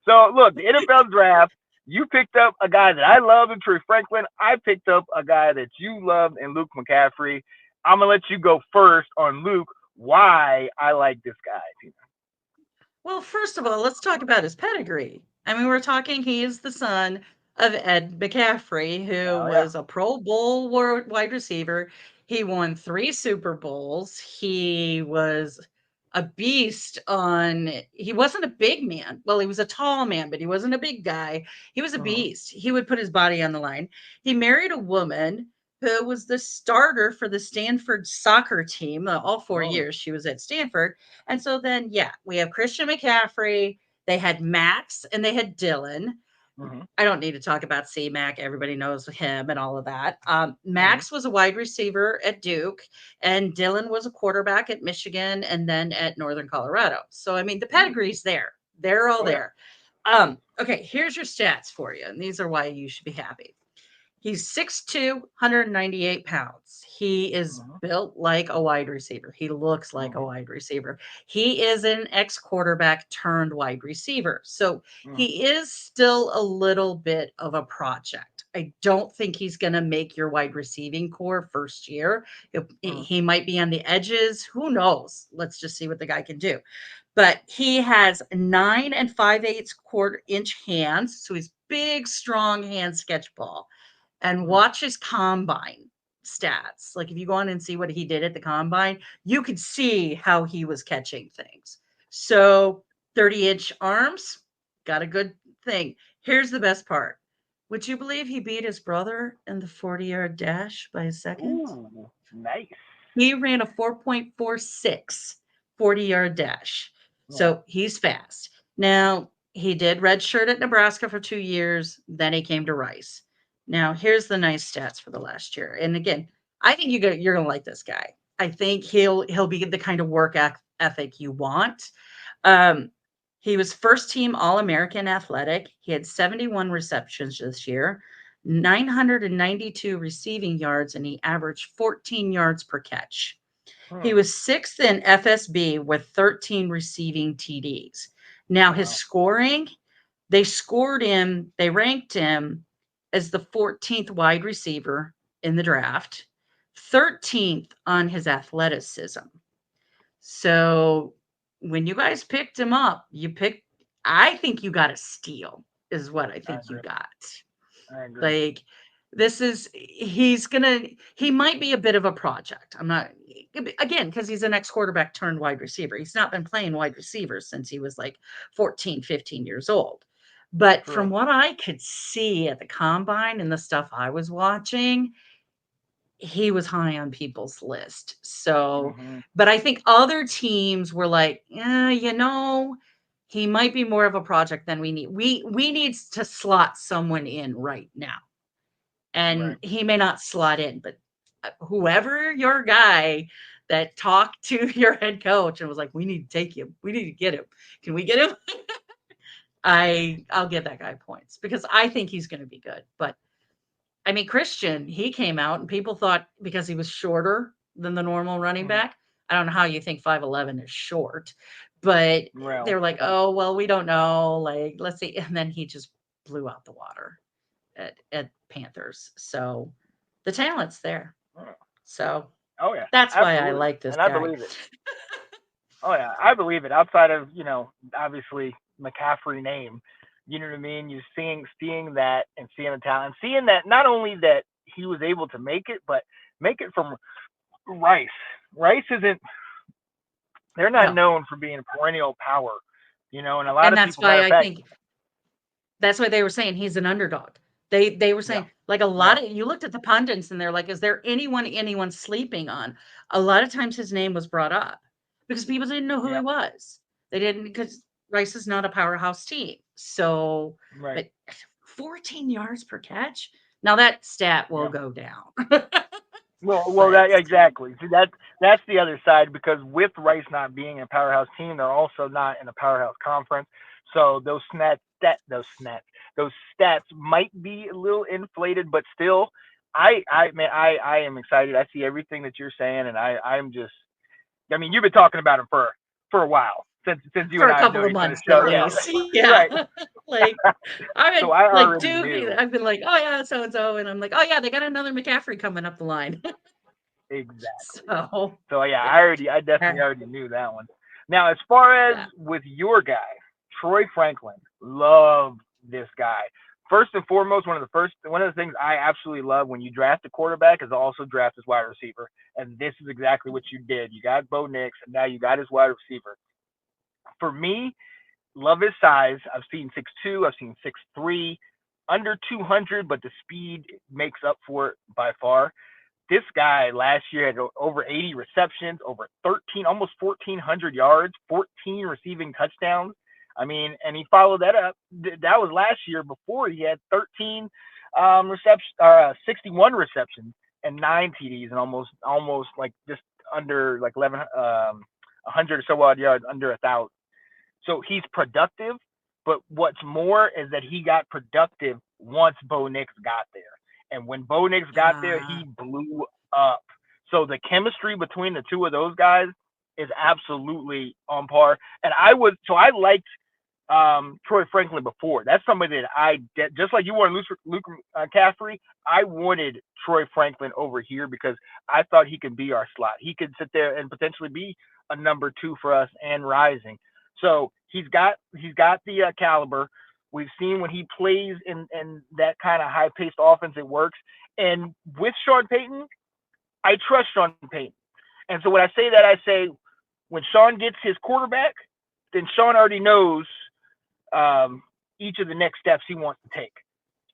So look, the NFL draft. You picked up a guy that I love in Trey Franklin. I picked up a guy that you loved in Luke McCaffrey. I'm gonna let you go first on Luke. Why I like this guy, Tina. Well, first of all, let's talk about his pedigree. I mean, we're talking he is the son of Ed McCaffrey, who Oh yeah. was a Pro Bowl wide receiver. He won 3 Super Bowls. He was a beast on, he wasn't a big man. Well, he was a tall man, but he wasn't a big guy. He was a Mm-hmm. beast. He would put his body on the line. He married a woman who was the starter for the Stanford soccer team. All four Oh. years she was at Stanford, and so then, yeah, we have Christian McCaffrey. They had Max and they had Dylan. Mm-hmm. I don't need to talk about C Mac. Everybody knows him and all of that. Mm-hmm. Max was a wide receiver at Duke, and Dylan was a quarterback at Michigan and then at Northern Colorado. So, I mean, the Mm. pedigree's there. They're all Oh yeah. there. Okay, here's your stats for you, and these are why you should be happy. He's 6'2", 198 pounds. He is Mm-hmm. built like a wide receiver. He looks like a Mm-hmm. wide receiver. He is an ex quarterback turned wide receiver. So Mm-hmm. he is still a little bit of a project. I don't think he's going to make your wide receiving core first year. Mm-hmm. He might be on the edges. Who knows? Let's just see what the guy can do. But he has 9 and 5/8 quarter inch hands. So he's big, strong hand sketch ball, and Mm-hmm. watch his combine stats. Like if you go on and see what he did at the combine, you could see how he was catching things. So 30-inch arms, got a good thing. Here's the best part. Would you believe he beat his brother in the 40-yard dash by a second? Ooh, nice. He ran a 4.46 40-yard dash. Yeah. So he's fast. Now, he did redshirt at Nebraska for 2 years. Then he came to Rice. Now, here's the nice stats for the last year. And again, I think you're gonna like this guy. I think he'll be the kind of work ethic you want. Um, he was first team All American athletic. He had 71 receptions this year, 992 receiving yards, and he averaged 14 yards per catch. He Hmm. was sixth in FSB with 13 receiving TDs. Now, his Wow. scoring, they ranked him as the 14th wide receiver in the draft, 13th on his athleticism. So when you guys picked him up, I think you got a steal, is what I I think you agree. got. I agree. Like, he might be a bit of a project. I'm not, again, because he's an ex quarterback turned wide receiver. He's not been playing wide receiver since he was like 14, 15 years old. But True. from what I could see at the combine and the stuff I was watching, he was high on people's list. So, Mm-hmm. but I think other teams were like, he might be more of a project than we need. We need to slot someone in right now, and Right. he may not slot in, but whoever your guy that talked to your head coach and was like, "We need to take him. We need to get him. Can we get him?" I'll give that guy points because I think he's going to be good. But I mean, Christian, he came out and people thought because he was shorter than the normal running Mm-hmm. back. I don't know how you think 5'11" is short, but Well, they're like, yeah. oh, well, we don't know. Like, let's see. And then he just blew out the water at Panthers. So the talent's there. Mm. So Oh yeah. that's why I Absolutely. like this And I guy. believe it. Oh yeah, I believe it. Outside of obviously McCaffrey name, you know what I mean. You seeing that and seeing the talent, seeing that not only that he was able to make it, but make it from Rice. Rice isn't. They're not No. known for being a perennial power, and a lot And of that's people. Matter why of I fact, think that's why they were saying he's an underdog. They were yeah, saying like a yeah, lot of you looked at the pundits and they're like, is there anyone sleeping on? A lot of times his name was brought up because people didn't know who he yeah, was. They didn't because Rice is not a powerhouse team. So, right. but 14 yards per catch. Now that stat will Yeah. go down. Well, But that exactly. See, that's the other side because with Rice not being a powerhouse team, they're also not in a powerhouse conference. So those stats might be a little inflated, but still, I am excited. I see everything that you're saying, and I'm just. I mean, you've been talking about him for a while since you for and a I have couple known of each other. months So at yeah, least. right. Yeah. Like, I've So been I like already Duke, knew I've been like, "Oh, yeah, so and so," and I'm like, "Oh, yeah, they got another McCaffrey coming up the line." exactly. So, So yeah, yeah. I Uh, definitely already knew that one. Now, as far as yeah. with your guy, Troy Franklin, love this guy. First and foremost, one of the things I absolutely love when you draft a quarterback is also draft his wide receiver, and this is exactly what you did. You got Bo Nix, and now you got his wide receiver. For me, love his size. I've seen 6'2", I've seen 6'3", under 200, but the speed makes up for it by far. This guy last year had over 80 receptions, over 13, almost 1,400 yards, 14 receiving touchdowns. I mean, and he followed that up. That was last year before he had 13 reception, 61 receptions and 9 TDs and almost like just under like 100 or so odd yards, under 1,000. So he's productive, but what's more is that he got productive once Bo Nix got there. And when Bo Nix got there, Uh, he blew up. So the chemistry between the two of those guys is absolutely on par. And I liked Troy Franklin before. That's somebody that just like you wanted Luke McCaffrey, I wanted Troy Franklin over here because I thought he could be our slot. He could sit there and potentially be a number two for us and rising. So he's got the caliber. We've seen when he plays in that kind of high paced offense, it works. And with Sean Payton, I trust Sean Payton. And so when I say that, I say when Sean gets his quarterback, then Sean already knows um, each of the next steps he wants to take.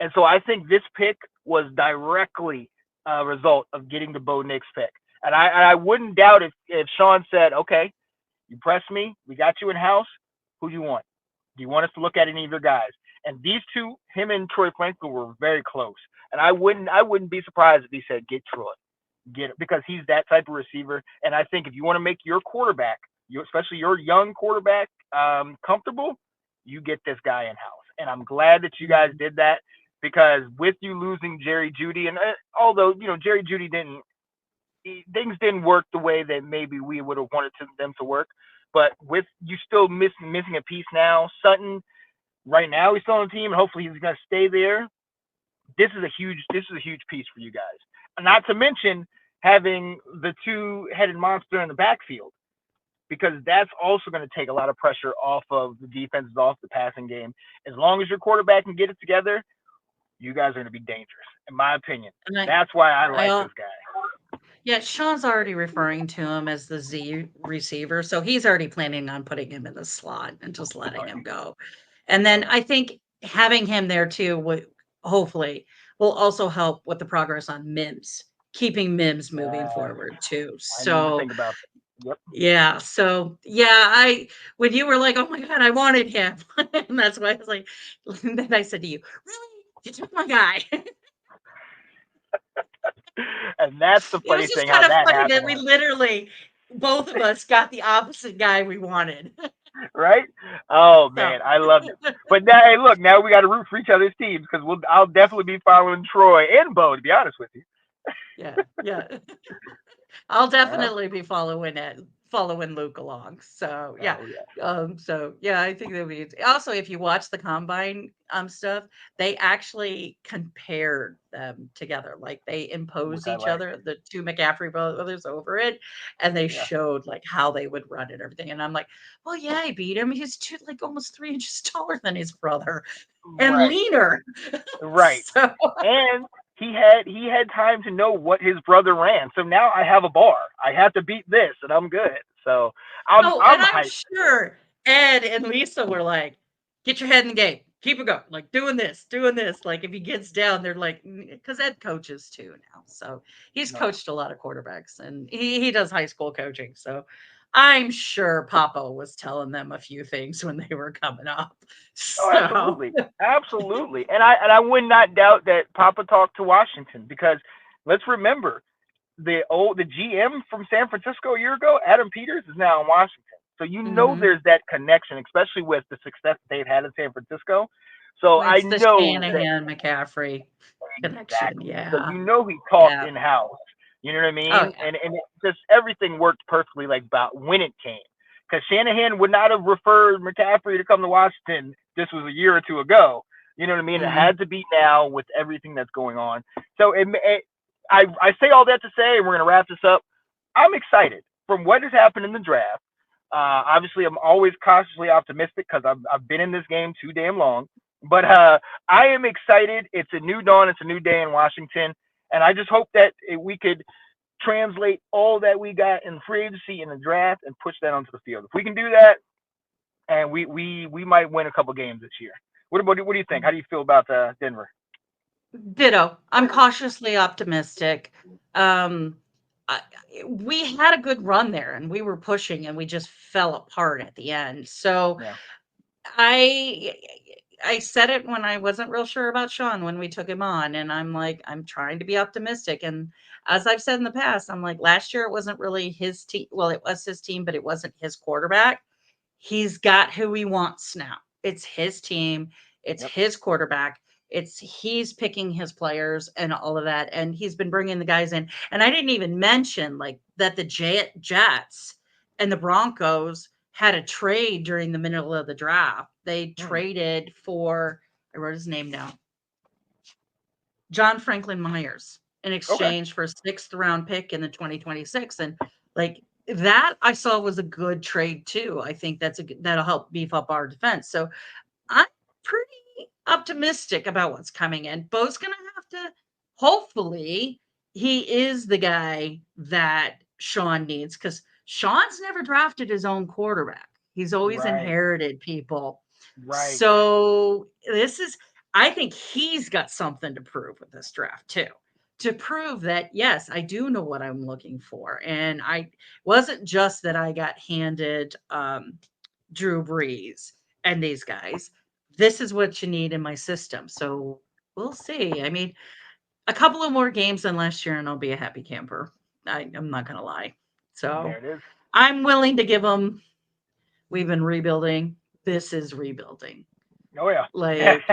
And so I think this pick was directly a result of getting the Bo Nix pick. And I wouldn't doubt if Sean said, okay, you press me, we got you in house. Who do you want? Do you want us to look at any of your guys? And these two, him and Troy Franklin, were very close. And I wouldn't be surprised if he said, get Troy, get it, because he's that type of receiver. And I think if you want to make your quarterback, especially your young quarterback, comfortable, you get this guy in house. And I'm glad that you guys did that because with you losing Jerry Judy, and although Jerry Judy things didn't work the way that maybe we would have wanted them to work, but with you still missing a piece now, Sutton. Right now, he's still on the team, and hopefully he's going to stay there. This is a huge piece for you guys. Not to mention having the two-headed monster in the backfield because that's also going to take a lot of pressure off of the defenses, off the passing game. As long as your quarterback can get it together, you guys are going to be dangerous, in my opinion. and That's why I I like al this guy. yeah, Sean's already referring to him as the Z receiver, so he's already planning on putting him in the slot and just Oh letting yeah, him go. And oh then yeah, I think having him there too would hopefully will also help with the progress on Mims, keeping Mims moving yeah. forward too. I didn't even So think about that. Yep. yeah, so yeah, I when you were like, "Oh my god, I wanted him," and that's why I was like, and then I said to you, "Really? You took my guy." And that's the It was funny just thing how kind of that funny that happened, we literally both of us got the opposite guy we wanted. right? Oh man, So, I loved it. But now, hey, look, now we got to root for each other's teams because I'll definitely be following Troy and Bo, to be honest with you. yeah, yeah. I'll Yeah. definitely be following Luke along. So yeah. Oh yeah. So yeah, I think that'd be also if you watch the combine stuff, they actually compared them together. Like they Which imposed I each like. other, the two McCaffrey brothers over it, and they Yeah. showed like how they would run and everything. And I'm like, well, yeah, I beat him. He's like almost 3 inches taller than his brother and Right. leaner. Right. So And he had time to know what his brother ran. So now I have a bar. I have to beat this, and I'm good. So I'm oh, I'm and I'm hyped. sure Ed and Lisa were like, "Get your head in the game, keep it going, like doing this, doing this." Like if he gets down, they're like, because Ed coaches too now, so he's No, yeah. coached a lot of quarterbacks, and he does high school coaching. So I'm sure Papa was telling them a few things when they were coming up. Oh, So absolutely, absolutely, and I would not doubt that Papa talked to Washington because let's remember the GM from San Francisco a year ago, Adam Peters, is now in Washington. So mhm. there's that connection, especially with the success that they've had in San Francisco. So I It's the know that Shanahan McCaffrey connection. exactly. So Yeah, he talked yeah. in house. You know what I Oh mean? yeah. And it just everything worked perfectly like about when it came. Because Shanahan would not have referred McCaffrey to come to Washington this was a year or two ago. You know what I mean? It Mhm. had to be now with everything that's going on. So I say all that to say, and we're gonna wrap this up. I'm excited from what has happened in the draft. Obviously, I'm always cautiously optimistic because I've been in this game too damn long. But I am excited. It's a new dawn. It's a new day in Washington, and I just hope that we could translate all that we got in free agency in the draft and push that onto the field. If we can do that, and we might win a couple games this year. What do you think? How do you feel about Denver? Ditto. I'm cautiously optimistic. Um, I, we had a good run there, and we were pushing, and we just fell apart at the end. So Yeah. I I said it when I wasn't real sure about Sean when we took him on, and I'm like, I'm trying to be optimistic. And as I've said in the past, I'm like, last year it wasn't really his team. Well, it was his team, but it wasn't his quarterback. He's got who he wants now. It's his team, it's Yep. his quarterback. It's he's picking his players and all of that, and he's been bringing the guys in. And I didn't even mention like that the Jets and the Broncos had a trade during the middle of the draft. They Hmm. traded for I wrote his name down. John Franklin Myers in Okay. exchange for a sixth round pick in the 2026. And like that I saw was a good trade too. I think that'll help beef up our defense. So I'm pretty optimistic about what's coming in. Bo's going to have to, hopefully, he is the guy that Sean needs because Sean's never drafted his own quarterback. He's always Right. inherited people. Right. So this is, I think he's got something to prove with this draft too. To prove that, yes, I do know what I'm looking for. And I wasn't just that I got handed Drew Brees and these guys. This is what you need in my system. So we'll see. I mean, a couple of more games than last year, and I'll be a happy camper. I'm not going to lie. There So it is. I'm willing to give them, we've been rebuilding. This is rebuilding. Oh yeah. Like,